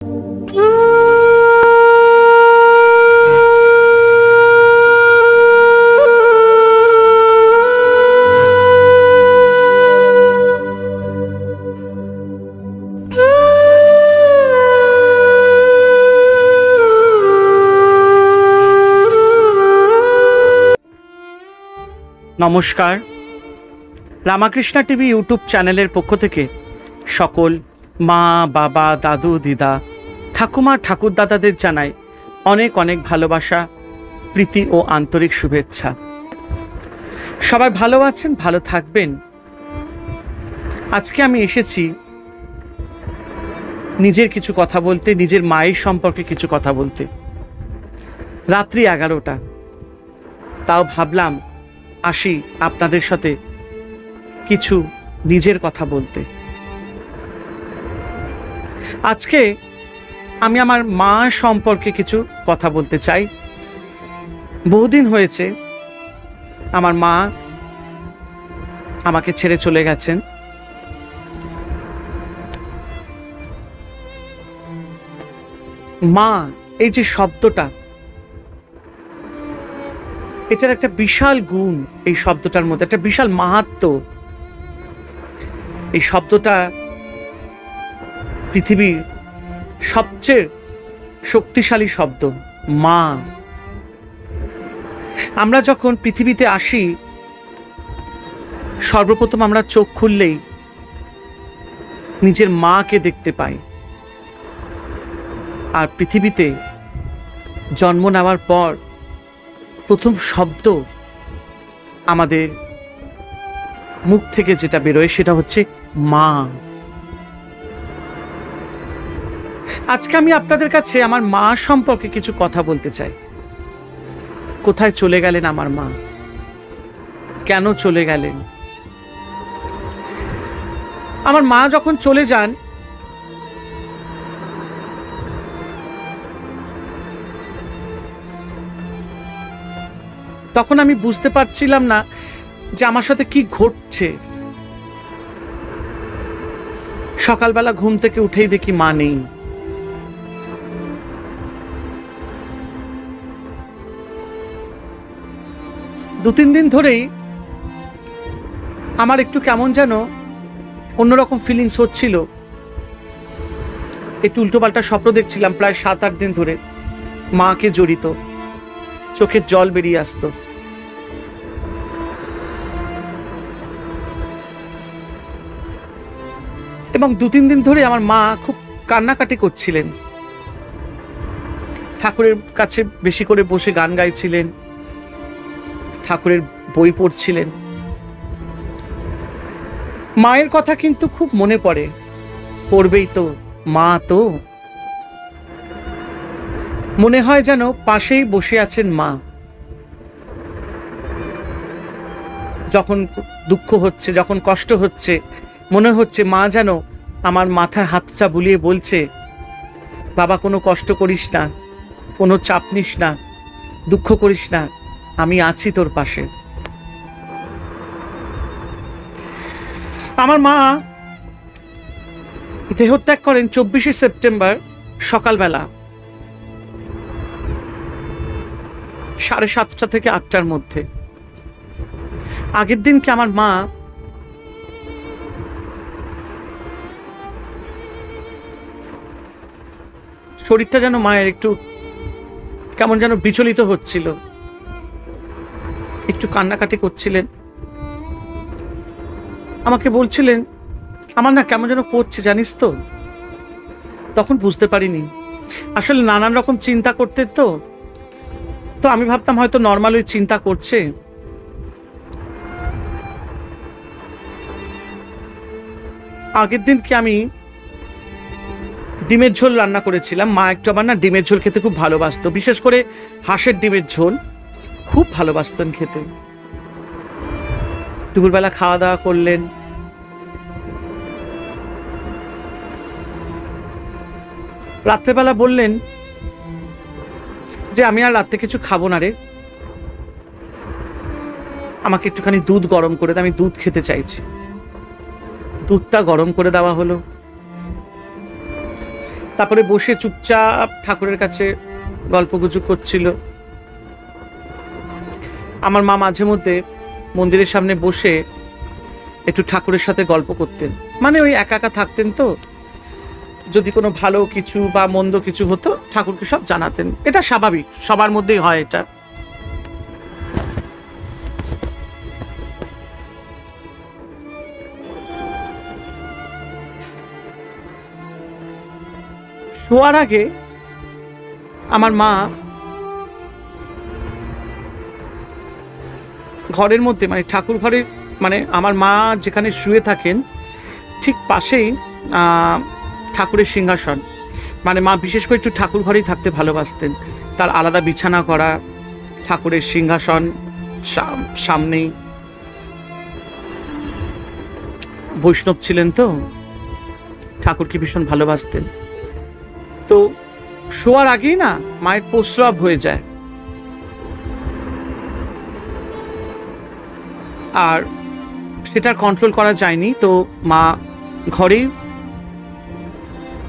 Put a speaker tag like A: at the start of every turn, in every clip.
A: নমস্কার, Ramakrishna TV YouTube চ্যানেলের পক্ষ থেকে সকল মা, বাবা, দাদু, দিদা, ঠাকুমা, ঠাকুরদাদাদের জানাই অনেক অনেক ভালোবাসা, প্রীতি ও আন্তরিক শুভেচ্ছা। সবাই ভালো আছেন, ভালো থাকবেন। আজকে আমি এসেছি নিজের কিছু কথা বলতে, নিজের মায়ের সম্পর্কে কিছু কথা বলতে। রাত্রি 11টা, তাও ভাবলাম আসি আপনাদের সাথে কিছু নিজের কথা বলতে। আজকে আমি আমার মা সম্পর্কে কিছু কথা বলতে চাই। বহুদিন হয়েছে আমার মা আমাকে ছেড়ে চলে গেছেন। মা, এই যে শব্দটা, এটার একটা বিশাল গুণ, এই শব্দটার মধ্যে একটা বিশাল মাহাত্ম্য। এই শব্দটা পৃথিবীর সবচেয়ে শক্তিশালী শব্দ, মা। আমরা যখন পৃথিবীতে আসি, সর্বপ্রথম আমরা চোখ খুললেই নিজের মাকে দেখতে পাই। আর পৃথিবীতে জন্ম নেওয়ার পর প্রথম শব্দ আমাদের মুখ থেকে যেটা বেরোয় সেটা হচ্ছে মা। আজকে আমি আপনাদের কাছে আমার মা সম্পর্কে কিছু কথা বলতে চাই। কোথায় চলে গেলেন আমার মা? কেন চলে গেলেন? আমার মা যখন চলে যান, তখন আমি বুঝতে পারছিলাম না যে আমার সাথে কি ঘটছে। সকালবেলা ঘুম থেকে উঠেই দেখি মা নেই। দু তিন দিন ধরেই আমার একটু কেমন যেন অন্যরকম ফিলিংস হচ্ছিল। একটু উল্টোপাল্টা স্বপ্ন দেখছিলাম প্রায় 7-8 দিন ধরে, মাকে জড়িত। চোখের জল বেরিয়ে আসতো। এবং 2-3 দিন ধরে আমার মা খুব কান্নাকাটি করছিলেন। ঠাকুরের কাছে বেশি করে বসে গান গাইছিলেন, ঠাকুরের বই পড়ছিলেন। মায়ের কথা কিন্তু খুব মনে পড়ে। পড়বেই তো, মা তো। মনে হয় যেন পাশেই বসে আছেন মা। যখন দুঃখ হচ্ছে, যখন কষ্ট হচ্ছে, মনে হচ্ছে মা যেন আমার মাথায় হাতটা বুলিয়ে বলছে, বাবা কোনো কষ্ট করিস না, কোনো চাপ নিস না, দুঃখ করিস না, আমি আছি তোর পাশে। আমার মা দেহত্যাগ করেন 24শে সেপ্টেম্বর সকালবেলা 7:30 থেকে 8টার মধ্যে। আগের দিনকে আমার মা শরীরটা যেন মায়ের একটু কেমন যেন বিচলিত হচ্ছিল, একটু কান্নাকাটি করছিলেন। আমাকে বলছিলেন, আমার না কেমন যেন করছে জানিস তো। তখন বুঝতে পারিনি, আসলে নানান রকম চিন্তা করতে তো আমি ভাবতাম হয়তো নর্মাল ওই চিন্তা করছে। আগের দিন কি আমি ডিমের ঝোল রান্না করেছিলাম। মা একটু আবার না ডিমের ঝোল খেতে খুব ভালোবাসতো, বিশেষ করে হাঁসের ডিমের ঝোল খুব ভালোবাসতেন খেতে। দুপুরবেলা খাওয়া দাওয়া করলেন। রাত্রেবেলা বললেন যে আমি আর রাতে কিছু খাবো না রে, আমাকে একটুখানি দুধ গরম করে দে, আমি দুধ খেতে চাইছি। দুধটা গরম করে দেওয়া হলো। তারপরে বসে চুপচাপ ঠাকুরের কাছে গল্পগুজব করছিল। আমার মা মাঝে মধ্যে মন্দিরের সামনে বসে একটু ঠাকুরের সাথে গল্প করতেন, মানে ওই একা একা থাকতেন তো, যদি কোনো ভালো কিছু বা মন্দ কিছু হতো ঠাকুরকে সব জানাতেন। এটা স্বাভাবিক, সবার মধ্যেই হয় এটা। শোয়ার আগে আমার মা ঘরের মধ্যে, মানে ঠাকুর ঘরে, মানে আমার মা যেখানে শুয়ে থাকেন ঠিক পাশেই ঠাকুরের সিংহাসন। মানে মা বিশেষ করে একটু ঠাকুর ঘরেই থাকতে ভালোবাসতেন। তার আলাদা বিছানা করা, ঠাকুরের সিংহাসন সামনেই। বৈষ্ণব ছিলেন তো, ঠাকুরকে ভীষণ ভালোবাসতেন। তো শোয়ার আগেই না মায়ের প্রস্রাব হয়ে যায়, আর সেটা কন্ট্রোল করা যায়নি। তো মা ঘরেই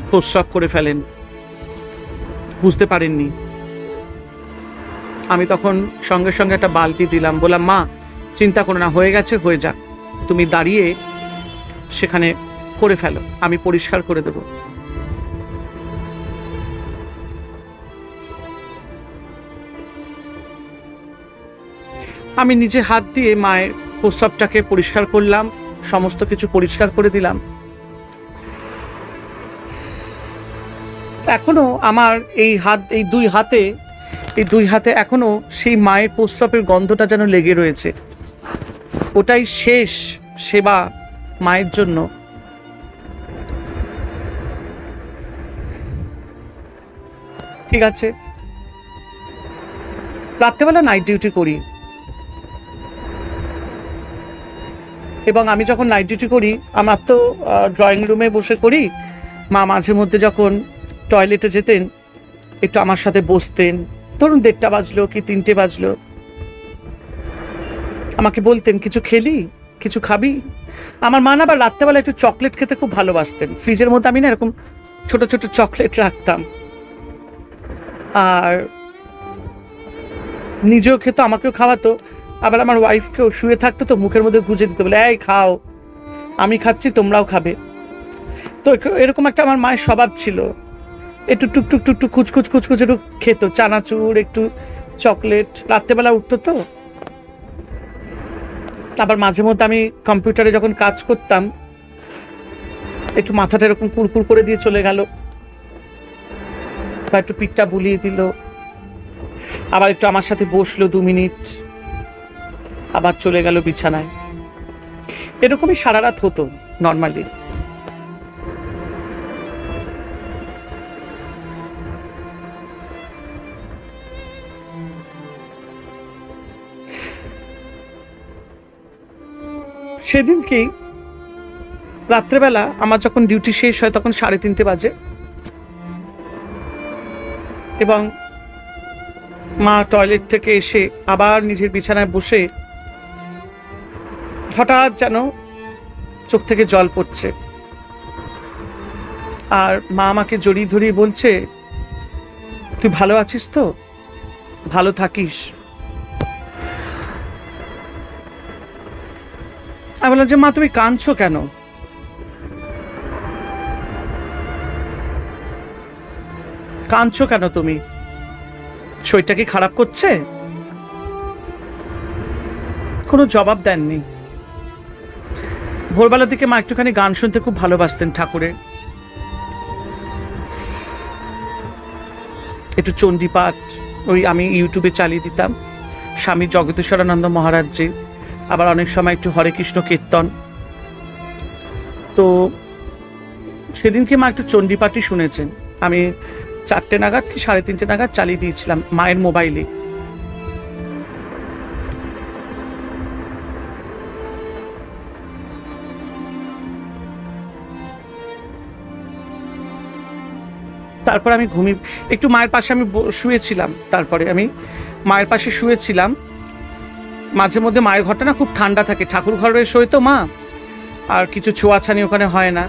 A: প্রস্রাব করে ফেলেন, বুঝতে পারেননি। আমি তখন সঙ্গে সঙ্গে একটা বালতি দিলাম, বললাম মা চিন্তা করো না, হয়ে গেছে, হয়ে যাক, তুমি দাঁড়িয়ে সেখানে করে ফেলো, আমি পরিষ্কার করে দেব। আমি নিজে হাত দিয়ে মায়ের প্রস্রাবটাকে পরিষ্কার করলাম, সমস্ত কিছু পরিষ্কার করে দিলাম। এখনো আমার এই দুই হাতে এখনো সেই মায়ের প্রস্রাবের গন্ধটা যেন লেগে রয়েছে। ওটাই শেষ সেবা মায়ের জন্য। ঠিক আছে, রাত্রেবেলা নাইট ডিউটি করি, এবং আমি যখন নাইট ডিউটি করি আমার তো ড্রয়িং রুমে বসে করি। মা মাঝে মধ্যে যখন টয়লেটে যেতেন একটু আমার সাথে বসতেন, ধরুন 1:30 বাজলো কি 3টে বাজলো, আমাকে বলতেন কিছু খেলি, কিছু খাবি। আমার মা না আবার রাত্রেবেলা একটু চকলেট খেতে খুব ভালোবাসতেন। ফ্রিজের মধ্যে আমি না এরকম ছোট ছোট চকলেট রাখতাম, আর নিজেও খেতো, আমাকেও খাওয়াতো। আবার আমার ওয়াইফকেও শুয়ে থাকতো তো মুখের মধ্যে গুঁজে দিত, বলে এই খাও, আমি খাচ্ছি তোমরাও খাবে। তো এরকম একটা আমার মায়ের স্বভাব ছিল, একটু টুকটুক টুকটুক খুচখুচ খুচখুচ একটু খেত, চানাচুর একটু চকলেট। রাত্রেবেলা উঠতো তো। আবার মাঝে মধ্যে আমি কম্পিউটারে যখন কাজ করতাম একটু মাথাটা এরকম কুড়কুড় করে দিয়ে চলে গেল, বা একটু পিঠটা বুলিয়ে দিল, আবার একটু আমার সাথে বসলো 2 মিনিট, আবার চলে গেল বিছানায়। এরকমই সারা রাত হতো নর্মালি। সেদিনকেই রাত্রেবেলা আমার যখন ডিউটি শেষ হয় তখন 3:30 বাজে, এবং মা টয়লেট থেকে এসে আবার নিজের বিছানায় বসে হঠাৎ যেন চোখ থেকে জল পড়ছে, আর মা আমাকে জড়িয়ে ধরিয়ে বলছে, তুই ভালো আছিস তো, ভালো থাকিস। আমি বললাম যে মা তুমি কাঁদছো কেন? কাঁদছো কেন তুমি? শরীরটা কি খারাপ করছে? কোনো জবাব দেননি। ভোরবেলার দিকে মা একটুখানি গান শুনতে খুব ভালোবাসতেন ঠাকুরের, একটু চণ্ডীপাঠ ওই আমি ইউটিউবে চালিয়ে দিতাম, স্বামী জগদীশ্বরানন্দ মহারাজজি, আবার অনেক সময় একটু হরে কৃষ্ণ কীর্তন। তো সেদিনকে মা একটু চণ্ডীপাঠই শুনেছেন। আমি 4টে নাগাদ কি 3:30 নাগাদ চালিয়ে দিয়েছিলাম মায়ের মোবাইলে। তারপর আমি একটু মায়ের পাশে আমি শুয়েছিলাম। তারপরে আমি মায়ের পাশে শুয়েছিলাম। মাঝে মধ্যে মায়ের ঘরটা না খুব ঠান্ডা থাকে, ঠাকুর ঘরে শোয় তো মা, আর কিছু ছোঁয়াছানি ওখানে হয় না।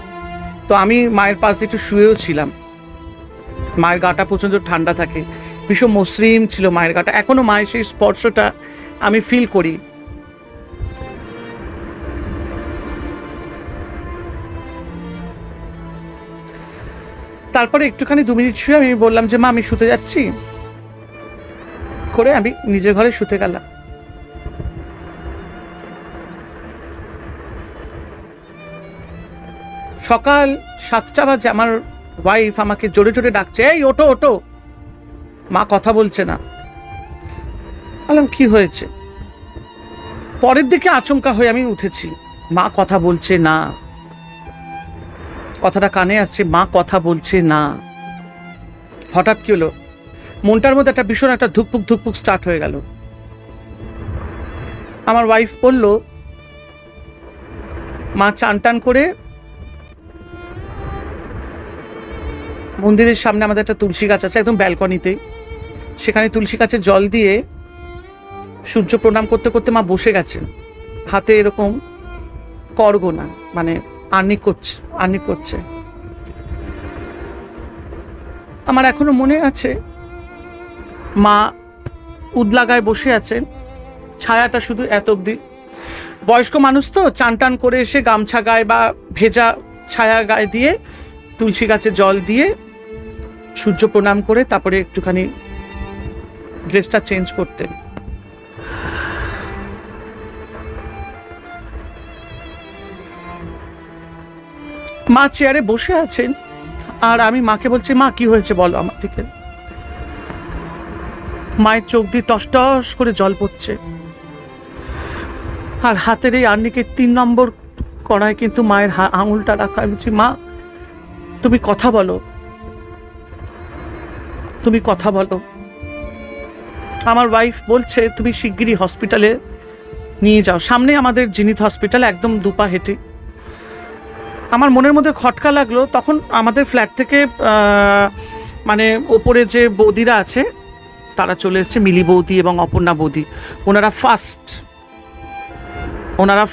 A: তো আমি মায়ের পাশে একটু শুয়েও ছিলাম। মায়ের গাটা প্রচণ্ড ঠান্ডা থাকে, ভীষণ মসৃণ ছিল মায়ের গাটা, এখনো মায়ের সেই স্পর্শটা আমি ফিল করি। তারপরে একটুখানি 2 মিনিট শুয়ে আমি বললাম যে মা আমি শুতে যাচ্ছি, করে আমি নিজের ঘরে শুতে গেলাম। সকাল 7টা বাজে আমার ওয়াইফ আমাকে জোরে জোরে ডাকছে, এই ওঠো ওঠো, মা কথা বলছে না। বললাম কি হয়েছে? পরের দিকে আচমকা হয়ে আমি উঠেছি, মা কথা বলছে না, কথাটা কানে আসছে, মা কথা বলছে না। হঠাৎ কি হলো, মনটার মধ্যে একটা ভীষণ একটা ধুকপুক ধুকপুক স্টার্ট হয়ে গেল। আমার ওয়াইফ বলল, মা চান টান করে মন্দিরের সামনে আমাদের একটা তুলসী গাছ আছে একদম ব্যালকনিতে, সেখানে তুলসী গাছে জল দিয়ে সূর্য প্রণাম করতে করতে মা বসে গেছেন, হাতে এরকম করগোনা মানে আর্নিক করছে। আমার এখনো মনে আছে মা উদলাগায় বসে আছেন, ছায়াটা শুধু এত অব্দি। বয়স্ক মানুষ তো চান টান করে এসে গামছা গায়ে বা ভেজা ছায়া গায়ে দিয়ে তুলসী গাছে জল দিয়ে সূর্য প্রণাম করে তারপরে একটুখানি ড্রেসটা চেঞ্জ করতেন। মা চেয়ারে বসে আছেন আর আমি মাকে বলছি, মা কি হয়েছে বলো আমার দিকে। মায়ের চোখ দিয়ে টস টস করে জল পড়ছে, আর হাতের এই আর্নিকের 3 নম্বর কড়ায় কিন্তু মায়ের আঙুলটা রাখা। আমি বলছি, মা তুমি কথা বলো, তুমি কথা বলো। আমার ওয়াইফ বলছে, তুমি শিগগিরই হসপিটালে নিয়ে যাও, সামনে আমাদের জিনিত হসপিটাল, একদম 2 পা হেঁটে। আমার মনের মধ্যে খটকা লাগলো, তখন আমাদের ফ্ল্যাট থেকে মানে ওপরে যে বৌদিরা আছে তারা চলে এসছে, মিলি বৌদি এবং অপর্ণা বৌদি। ওনারা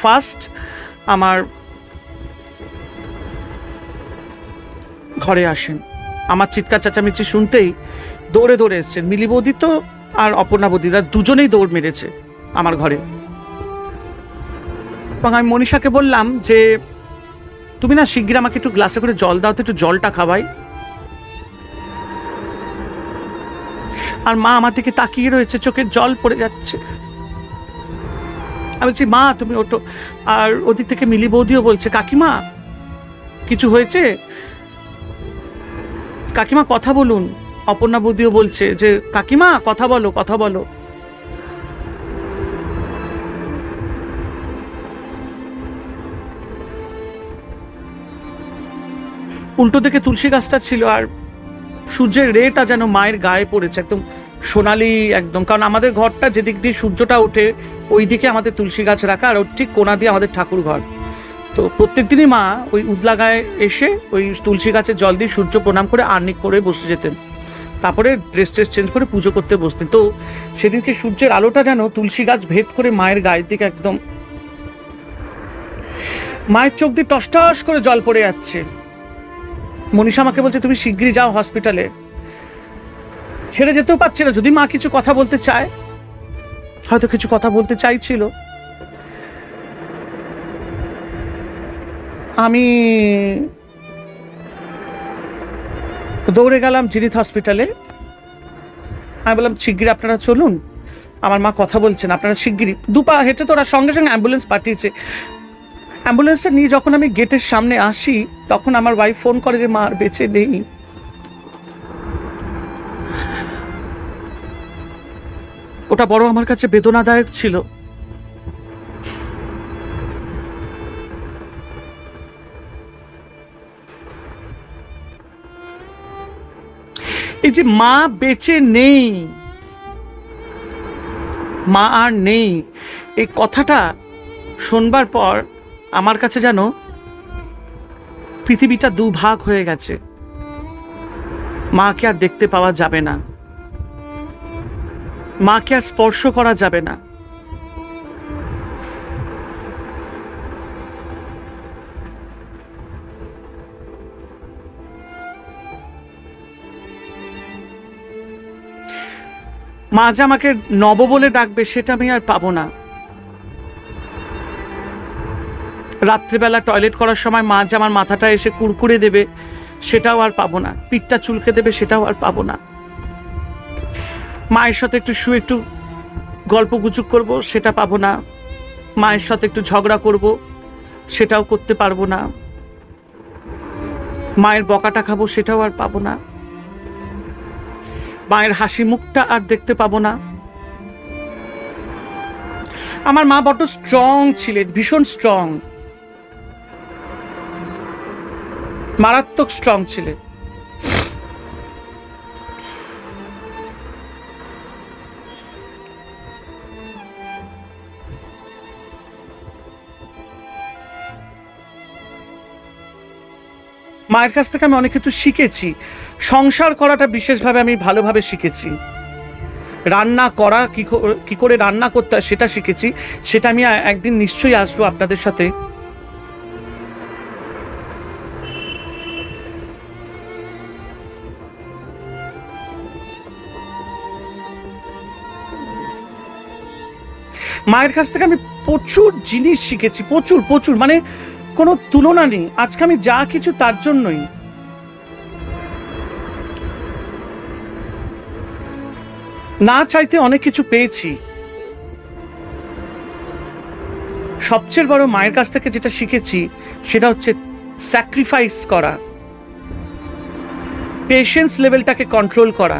A: ফার্স্ট আমার ঘরে আসেন। আমার চিৎকার চেঁচামেচি শুনতেই দৌড়ে দৌড়ে এসছেন। মিলি বৌদি তো আর অপর্ণা বৌদিরা দুজনেই দৌড় মেরেছে আমার ঘরে। এবং আমি মনীষাকে বললাম যে তুমি না শিগগির আমাকে একটু গ্লাসে করে জল দাও তো, একটু জলটা খাওয়াই। আর মা আমার দিকে তাকিয়ে রয়েছে, চোখের জল পড়ে যাচ্ছে। আমি বলছি, মা তুমি ওঠো। আর ওদিক থেকে মিলি বৌদিও বলছে, কাকিমা কিছু হয়েছে, কাকিমা কথা বলুন। অপর্ণা বৌদিও বলছে যে কাকিমা কথা বলো, কথা বলো। উল্টো দিকে তুলসী গাছটা ছিল, আর সূর্যের রেটা যেন মায়ের গায়ে পড়েছে, একদম সোনালি একদম। কারণ আমাদের ঘরটা যেদিক দিয়ে সূর্যটা ওঠে ওই দিকে আমাদের তুলসী গাছ রাখা, আর ওর ঠিক কোনা দিয়ে আমাদের ঠাকুর ঘর। তো প্রত্যেক দিনই মা ওই উদলা গায়ে এসে ওই তুলসী গাছের জল দিয়ে সূর্য প্রণাম করে আর্নিক করে বসে যেতেন, তারপরে ড্রেস চেঞ্জ করে পুজো করতে বসতেন। তো সেদিনকে সূর্যের আলোটা যেন তুলসী গাছ ভেদ করে মায়ের গায়ের দিকে একদম, মায়ের চোখ দিয়ে টস টস করে জল পড়ে যাচ্ছে। মনীষা আমাকে বলছে, তুমি শিগগিরই যাও হসপিটালে। ছেড়ে যেতেও পারছে না, যদি মা কিছু কথা বলতে চায়, হয়তো কিছু কথা বলতে চাইছিল। আমি দৌড়ে গেলাম জিনিত হসপিটালে। আমি বললাম, শিগগিরই আপনারা চলুন, আমার মা কথা বলছেন, আপনারা শিগগিরই। 2 পা হেঁটে তো ওরা সঙ্গে সঙ্গে অ্যাম্বুলেন্স পাঠিয়েছে। অ্যাম্বুলেন্সটা নিয়ে যখন আমি গেটের সামনে আসি, তখন আমার ওয়াইফ ফোন করে যে মা আর বেঁচে নেই। ওটা বড় আমার কাছে বেদনাদায়ক ছিল। এই যে মা বেঁচে নেই, মা আর নেই, এই কথাটা শোনবার পর আমার কাছে যেন পৃথিবীটা 2 ভাগ হয়ে গেছে। মাকে আর দেখতে পাওয়া যাবে না, মাকে আর স্পর্শ করা যাবে না। মা যে আমাকে নব বলে ডাকবে সেটা আমি আর পাবো না। রাত্রিবেলা টয়লেট করার সময় মা যে আমার মাথাটা এসে কুড়কুড়ে দেবে সেটাও আর পাবো না। পিঠটা চুলকে দেবে সেটাও আর পাবো না। মায়ের সাথে একটু শুয়ে একটু গল্প গুজব করবো সেটা পাবো না। মায়ের সাথে একটু ঝগড়া করব সেটাও করতে পারবো না। মায়ের বকাটা খাবো সেটাও আর পাবো না। মায়ের হাসি মুখটা আর দেখতে পাবো না। আমার মা বড্ড স্ট্রং ছিলেন, ভীষণ স্ট্রং, মারাত্মক স্ট্রং ছিলেন। মায়ের কাছ থেকে আমি অনেক কিছু শিখেছি। সংসার করাটা বিশেষভাবে আমি ভালোভাবে শিখেছি। রান্না করা কি করে রান্না করতে হয় সেটা শিখেছি। সেটা আমি একদিন নিশ্চয়ই আসবো আপনাদের সাথে। মায়ের কাছ থেকে আমি প্রচুর জিনিস শিখেছি, প্রচুর প্রচুর, মানে কোনো তুলনা নেই। আজকে আমি যা কিছু তার জন্যই। না চাইতে অনেক কিছু পেয়েছি। সবচেয়ে বড় মায়ের কাছ থেকে যেটা শিখেছি সেটা হচ্ছে স্যাক্রিফাইস করা, পেশেন্স লেভেলটাকে কন্ট্রোল করা,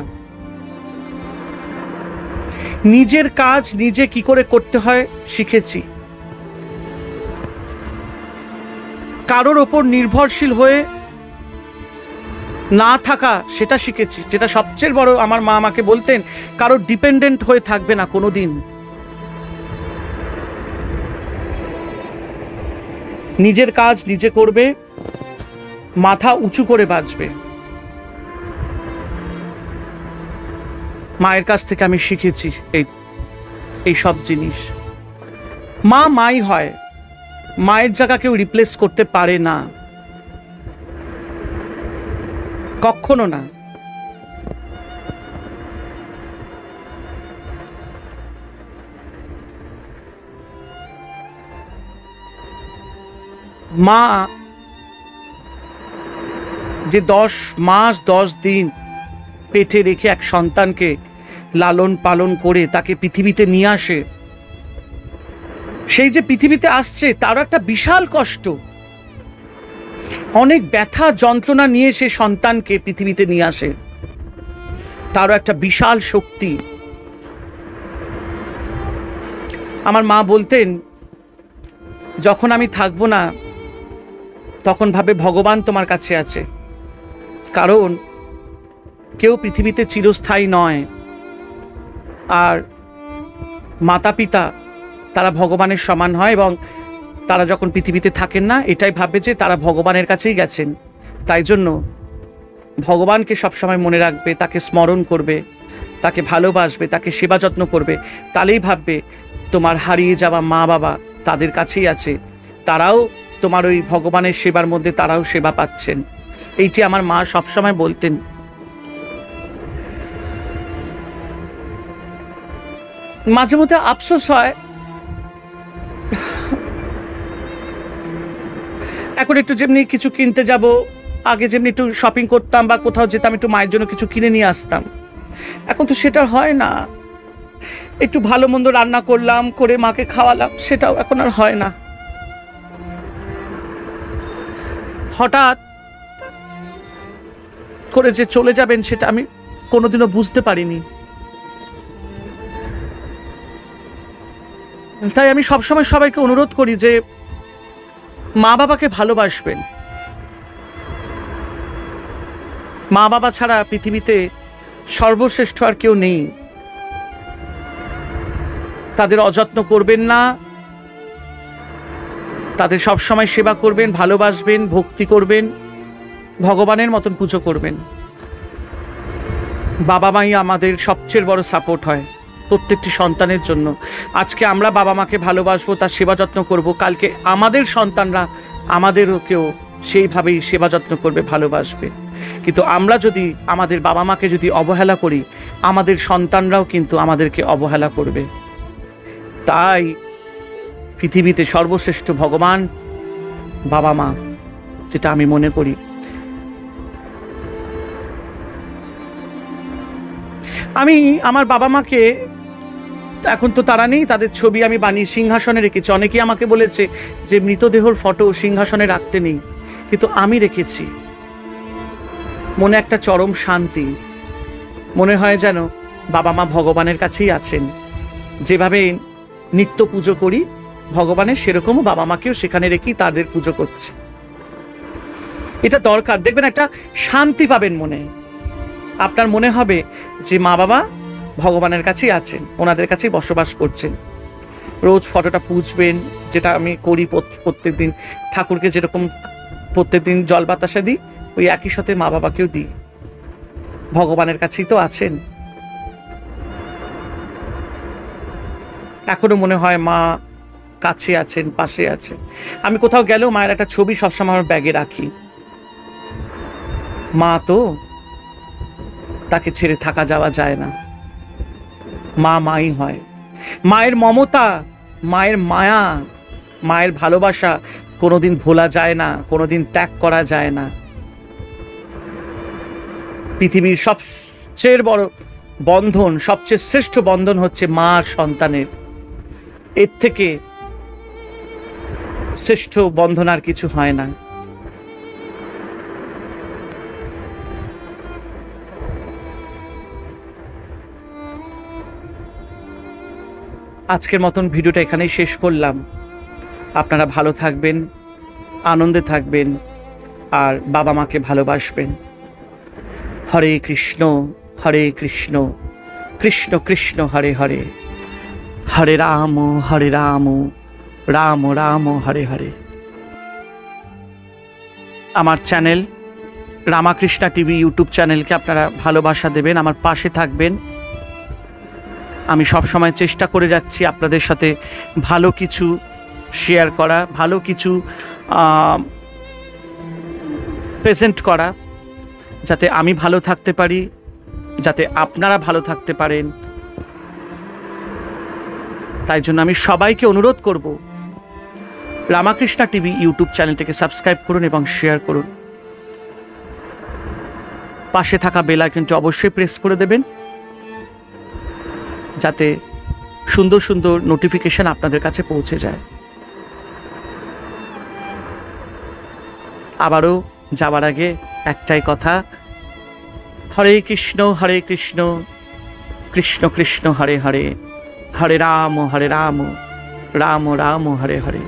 A: নিজের কাজ নিজে কি করে করতে হয় শিখেছি, কারোর ওপর নির্ভরশীল হয়ে না থাকা সেটা শিখেছি। যেটা সবচেয়ে বড়, আমার মা আমাকে বলতেন কারোর ডিপেন্ডেন্ট হয়ে থাকবে না কোনোদিন। নিজের কাজ নিজে করবে, মাথা উঁচু করে বাঁচবে। মায়ের কাছ থেকে আমি শিখেছি এই সব জিনিস। মা মাই হয়, মায়ের জায়গা কেউ রিপ্লেস করতে পারে না, কখনো না। মা যে 10 মাস 10 দিন পেটে রেখে এক সন্তানকে লালন পালন করে তাকে পৃথিবীতে নিয়ে আসে, সেই যে পৃথিবীতে আসছে তারও একটা বিশাল কষ্ট, অনেক ব্যথা যন্ত্রণা নিয়ে সে সন্তানকে পৃথিবীতে নিয়ে আসে, তারও একটা বিশাল শক্তি। আমার মা বলতেন যখন আমি থাকবো না তখন ভাবে ভগবান তোমার কাছে আছে, কারণ কেউ পৃথিবীতে চিরস্থায়ী নয়। আর মাতা পিতা তারা ভগবানের সমান হয়, এবং তারা যখন পৃথিবীতে থাকেন না এটাই ভাববে যে তারা ভগবানের কাছেই গেছেন। তাই জন্য ভগবানকে সবসময় মনে রাখবে, তাকে স্মরণ করবে, তাকে ভালোবাসবে, তাকে সেবা যত্ন করবে। তাহলেই ভাববে তোমার হারিয়ে যাওয়া মা বাবা তাদের কাছেই আছে, তারাও তোমার ওই ভগবানের সেবার মধ্যে তারাও সেবা পাচ্ছেন। এইটি আমার মা সবসময় বলতেন। মাঝে মধ্যে আফসোস হয়, এখন একটু যেমনি কিছু কিনতে যাব, আগে যেমনি একটু শপিং করতাম বা কোথাও যেতাম একটু মায়ের জন্য কিছু কিনে নিয়ে আসতাম, এখন তো সেটা হয় না। একটু ভালো মন্দ রান্না করলাম, করে মাকে খাওয়ালাম, সেটাও এখন আর হয় না। হঠাৎ করে যে চলে যাবেন সেটা আমি কোনোদিনও বুঝতে পারিনি। তাই আমি সবসময় সবাইকে অনুরোধ করি যে মা বাবাকে ভালোবাসবেন। মা বাবা ছাড়া পৃথিবীতে সর্বশ্রেষ্ঠ আর কেউ নেই। তাদের অযত্ন করবেন না, তাদের সবসময় সেবা করবেন, ভালোবাসবেন, ভক্তি করবেন, ভগবানের মতন পুজো করবেন। বাবা মাই আমাদের সবচেয়ে বড় সাপোর্ট হয় প্রত্যেকটি সন্তানের জন্য। আজকে আমরা বাবা মাকে ভালোবাসবো, তার সেবা যত্ন করব, কালকে আমাদের সন্তানরা আমাদেরকেও সেইভাবেই সেবা যত্ন করবে, ভালোবাসবে। কিন্তু আমরা যদি আমাদের বাবা মাকে যদি অবহেলা করি, আমাদের সন্তানরাও কিন্তু আমাদেরকে অবহেলা করবে। তাই পৃথিবীতে সর্বশ্রেষ্ঠ ভগবান বাবা মা, যেটা আমি মনে করি। আমি আমার বাবা মাকে, এখন তো তারা নেই, তাদের ছবি আমি বানিয়ে সিংহাসনে রেখেছি। অনেকেই আমাকে বলেছে যে মৃতদেহর ফটো সিংহাসনে রাখতে নেই, কিন্তু আমি রেখেছি। মনে একটা চরম শান্তি, মনে হয় যেন বাবা মা ভগবানের কাছেই আছেন। যেভাবে নিত্য পুজো করি ভগবানের, সেরকমও বাবা মাকেও সেখানে রেখেই তাদের পুজো করছে। এটা দরকার, দেখবেন একটা শান্তি পাবেন মনে। আপনার মনে হবে যে মা বাবা ভগবানের কাছেই আছেন, ওনাদের কাছেই বসবাস করছেন। রোজ ফটোটা পুজবেন, যেটা আমি করি প্রত্যেক দিন। ঠাকুরকে যেরকম প্রত্যেক দিন জল বাতাসা দিই, ওই একই সাথে মা বাবাকেও দিই। ভগবানের কাছেই তো আছেন। এখনো মনে হয় মা কাছে আছেন, পাশে আছেন। আমি কোথাও গেলেও মায়ের একটা ছবি সবসময় আমার ব্যাগে রাখি। মা তো, তাকে ছেড়ে থাকা যাওয়া যায় না। মা মাই হয়। মায়ের মমতা, মায়ের মায়া, মায়ের ভালোবাসা কোনোদিন ভোলা যায় না, কোনোদিন ত্যাগ করা যায় না। পৃথিবীর সবচেয়ে বড় বন্ধন, সবচেয়ে শ্রেষ্ঠ বন্ধন হচ্ছে মা আর সন্তানের। এর থেকে শ্রেষ্ঠ বন্ধন আর কিছু হয় না। আজকের মতন ভিডিওটা এখানেই শেষ করলাম। আপনারা ভালো থাকবেন, আনন্দে থাকবেন, আর বাবা মাকে ভালোবাসবেন। হরে কৃষ্ণ, কৃষ্ণ কৃষ্ণ হরে হরে, হরে রাম, রাম রাম হরে হরে। আমার চ্যানেল রামাকৃষ্ণা টিভি ইউটিউব চ্যানেলকে আপনারা ভালোবাসা দেবেন, আমার পাশে থাকবেন। আমি সব সময় চেষ্টা করে যাচ্ছি আপনাদের সাথে ভালো কিছু শেয়ার করা, ভালো কিছু প্রেজেন্ট করা, যাতে আমি ভালো থাকতে পারি, যাতে আপনারা ভালো থাকতে পারেন। তাই জন্য আমি সবাইকে অনুরোধ করব, রামাকৃষ্ণা টিভি ইউটিউব চ্যানেলটিকে সাবস্ক্রাইব করুন এবং শেয়ার করুন। পাশে থাকা বেল আইকনটি অবশ্যই প্রেস করে দেবেন, যাতে সুন্দর সুন্দর নোটিফিকেশন আপনাদের কাছে পৌঁছে যায়। আবারও যাওয়ার আগে একটাই কথা, হরে কৃষ্ণ, কৃষ্ণ কৃষ্ণ হরে হরে, হরে রাম, রাম রাম হরে হরে।